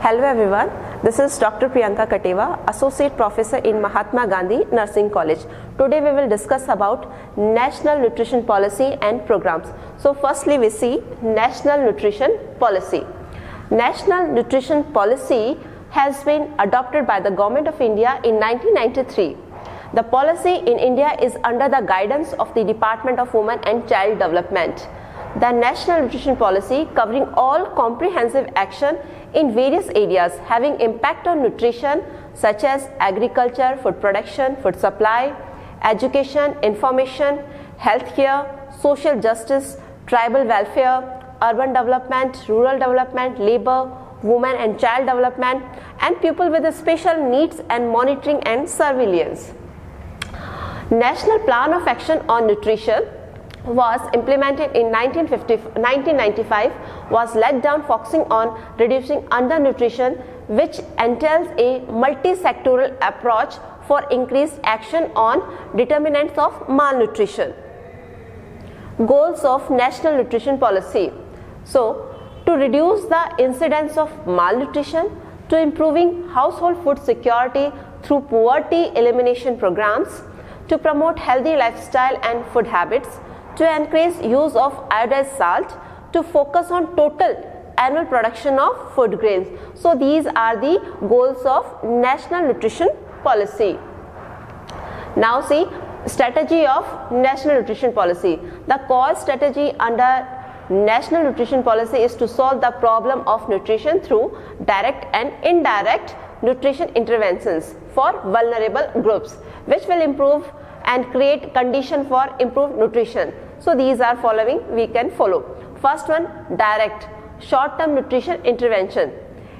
Hello everyone, this is Dr. Priyanka Kateva, Associate Professor in Mahatma Gandhi Nursing College. Today we will discuss about National Nutrition Policy and Programs. So firstly we see National Nutrition Policy. National Nutrition Policy has been adopted by the Government of India in 1993. The policy in India is under the guidance of the Department of Women and Child Development. The National Nutrition Policy covering all comprehensive action in various areas having impact on nutrition such as agriculture, food production, food supply, education, information, healthcare, social justice, tribal welfare, urban development, rural development, labor, women and child development, and people with special needs and monitoring and surveillance. National Plan of Action on Nutrition was implemented in 1995, was laid down focusing on reducing undernutrition, which entails a multi-sectoral approach for increased action on determinants of malnutrition. Goals of National Nutrition Policy. So, to reduce the incidence of malnutrition, to improving household food security through poverty elimination programs, to promote healthy lifestyle and food habits, to increase use of iodized salt, to focus on total annual production of food grains. So these are the goals of National Nutrition Policy. Now see strategy of National Nutrition Policy. The core strategy under National Nutrition Policy is to solve the problem of nutrition through direct and indirect nutrition interventions for vulnerable groups, which will improve and create condition for improved nutrition. So these are following we can follow. First one, direct short-term nutrition intervention.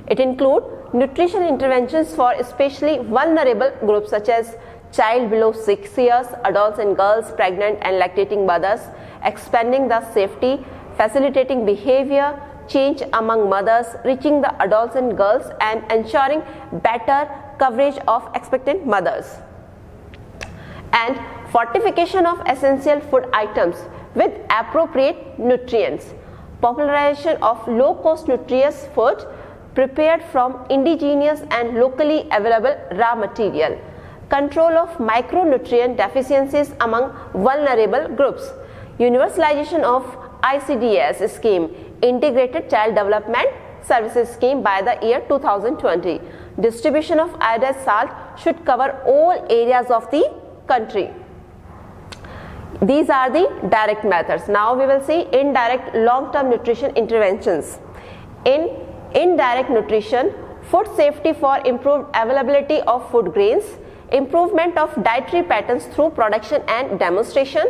It includes nutrition interventions for especially vulnerable groups such as child below 6 years, adults and girls, pregnant and lactating mothers, expanding the safety, facilitating behavior change among mothers, reaching the adults and girls, and ensuring better coverage of expectant mothers. And fortification of essential food items with appropriate nutrients, popularization of low-cost nutritious food prepared from indigenous and locally available raw material, control of micronutrient deficiencies among vulnerable groups, universalization of ICDS scheme, Integrated Child Development Services scheme by the year 2020. Distribution of iodized salt should cover all areas of the country. These are the direct methods. Now we will see indirect long-term nutrition interventions. In indirect nutrition, food safety for improved availability of food grains, improvement of dietary patterns through production and demonstration,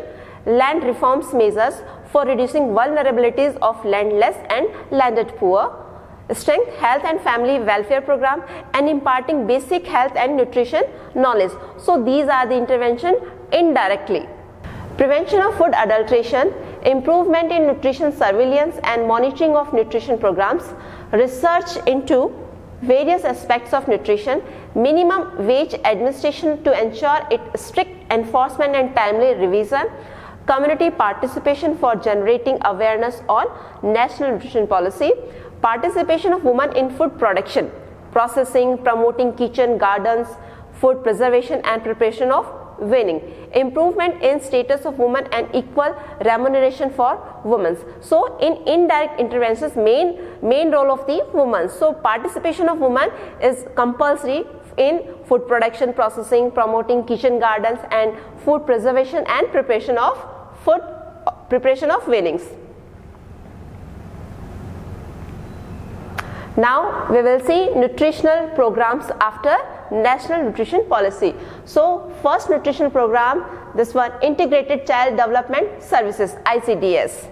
land reforms measures for reducing vulnerabilities of landless and landed poor, strength health and family welfare program, and imparting basic health and nutrition knowledge. So these are the intervention indirectly. Prevention of food adulteration, improvement in nutrition surveillance and monitoring of nutrition programs, research into various aspects of nutrition, minimum wage administration to ensure its strict enforcement and timely revision, community participation for generating awareness on National Nutrition Policy, participation of women in food production, processing, promoting kitchen gardens, food preservation and preparation of winning, improvement in status of women and equal remuneration for women. So in indirect interventions, main role of the women. So participation of women is compulsory in food production, processing, promoting kitchen gardens, and food preservation and preparation of winnings. Now we will see nutritional programs after National Nutrition Policy. So first nutrition program, this one, Integrated Child Development Services, ICDS.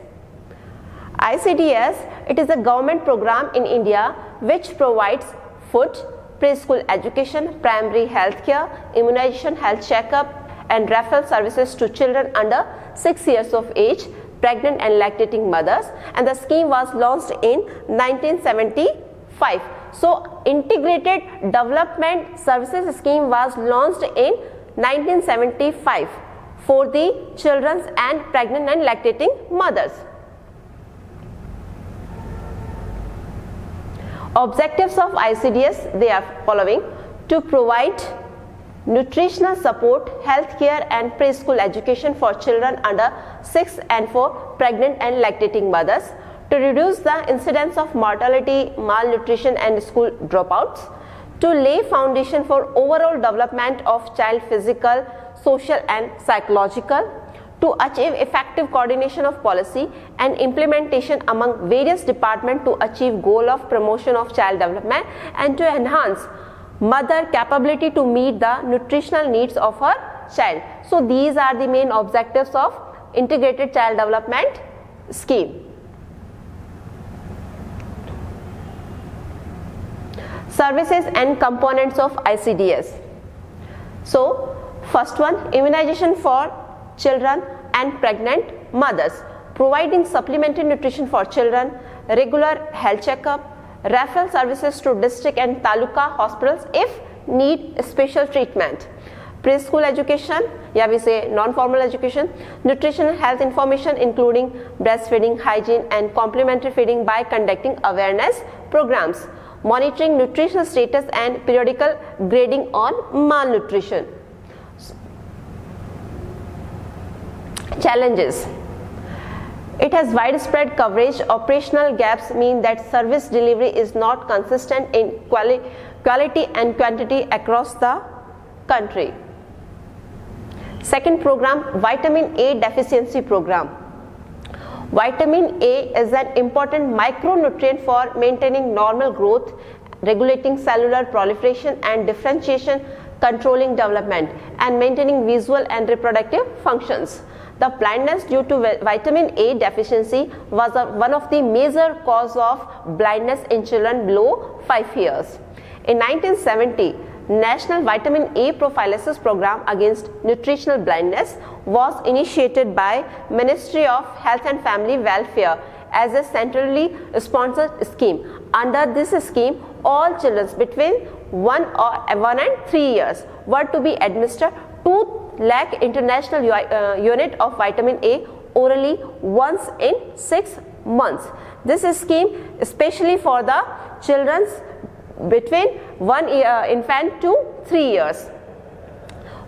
ICDS, it is a government program in India which provides food, preschool education, primary health care, immunization, health checkup, and referral services to children under 6 years of age, pregnant and lactating mothers, and the scheme was launched in 1975. So Integrated Development Services scheme was launched in 1975 for the children and pregnant and lactating mothers. Objectives of ICDS, they are following: to provide nutritional support, health care and preschool education for children under 6 and for pregnant and lactating mothers, to reduce the incidence of mortality, malnutrition and school dropouts, to lay foundation for overall development of child physical, social and psychological, to achieve effective coordination of policy and implementation among various departments to achieve goal of promotion of child development, and to enhance mother capability to meet the nutritional needs of her child. So these are the main objectives of integrated child development scheme. Services and components of ICDS. So first one, immunization for children and pregnant mothers, providing supplementary nutrition for children, regular health checkup, referral services to district and taluka hospitals if need special treatment, preschool education, yeah we say non-formal education, nutrition and health information including breastfeeding, hygiene and complementary feeding by conducting awareness programs, monitoring nutritional status and periodical grading on malnutrition. Challenges: it has widespread coverage. Operational gaps mean that service delivery is not consistent in quality and quantity across the country. Second program, Vitamin A Deficiency Program. Vitamin A is an important micronutrient for maintaining normal growth, regulating cellular proliferation and differentiation, controlling development, and maintaining visual and reproductive functions. The blindness due to vitamin A deficiency was one of the major cause of blindness in children below 5 years. In 1970, National Vitamin A Prophylaxis Program against nutritional blindness was initiated by Ministry of Health and Family Welfare as a centrally sponsored scheme. Under this scheme, all children between 1 and 3 years were to be administered 2 lakh international unit of vitamin A orally once in 6 months. This scheme especially for the children between 1 infant to 3 years.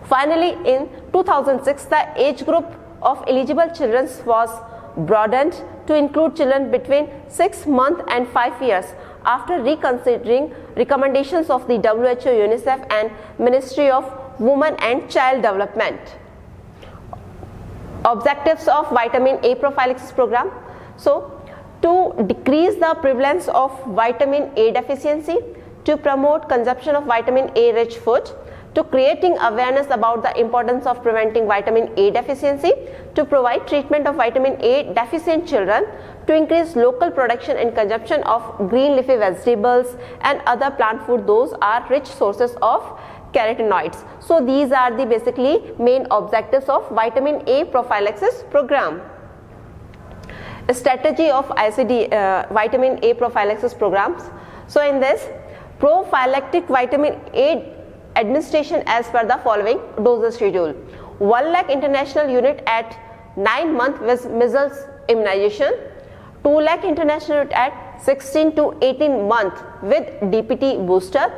Finally, in 2006, the age group of eligible children was broadened to include children between 6 months and 5 years after reconsidering recommendations of the WHO, UNICEF and Ministry of Women and Child Development. Objectives of Vitamin A Prophylaxis Program. So, to decrease the prevalence of vitamin A deficiency, to promote consumption of vitamin A rich food, to creating awareness about the importance of preventing vitamin A deficiency, to provide treatment of vitamin A deficient children, to increase local production and consumption of green leafy vegetables and other plant food. Those are rich sources of carotenoids. So these are the basically main objectives of vitamin A prophylaxis program. A strategy of vitamin A prophylaxis programs. So in this, prophylactic vitamin A administration as per the following dosage schedule: 1 lakh international unit at 9 months with measles immunization, 2 lakh international unit at 16 to 18 months with DPT booster,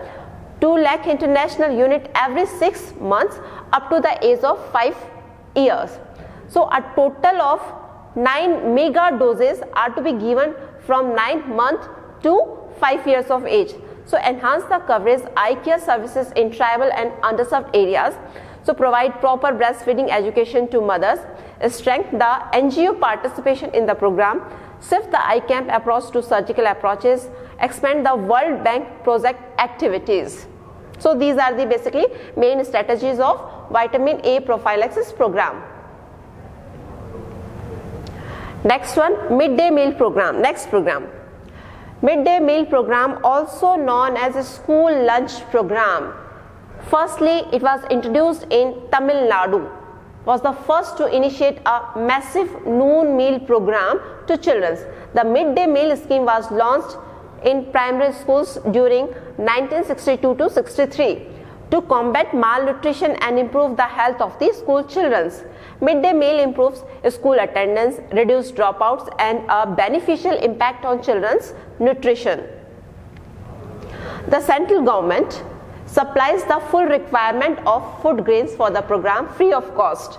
2 lakh international unit every 6 months up to the age of 5 years. So a total of 9 mega doses are to be given from 9 months to 5 years of age. So enhance the coverage eye care services in tribal and underserved areas. So provide proper breastfeeding education to mothers, strengthen the NGO participation in the program, shift the eye camp approach to surgical approaches, expand the World Bank project activities. So these are the basically main strategies of vitamin A prophylaxis program. Next one, midday meal program. Next program, midday meal program, also known as a school lunch program. Firstly, it was introduced in Tamil Nadu, was the first to initiate a massive noon meal program to children. The midday meal scheme was launched in primary schools during 1962 to 63 to combat malnutrition and improve the health of the school children. Midday meal improves school attendance, reduces dropouts and a beneficial impact on children's nutrition. The central government supplies the full requirement of food grains for the program free of cost.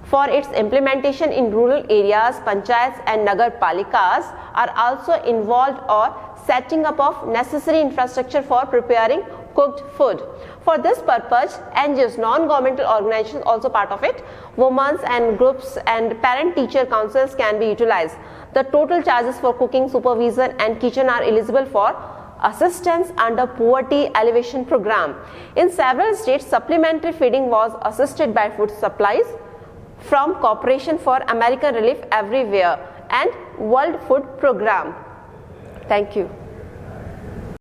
For its implementation in rural areas, panchayats and nagar palikas are also involved or setting up of necessary infrastructure for preparing cooked food. For this purpose, NGOs, non-governmental organizations, also part of it, women's and groups and parent-teacher councils can be utilized. The total charges for cooking, supervision and kitchen are eligible for assistance under Poverty Alleviation Program. In several states, supplementary feeding was assisted by food supplies from Cooperation for American Relief Everywhere and World Food Program. Thank you.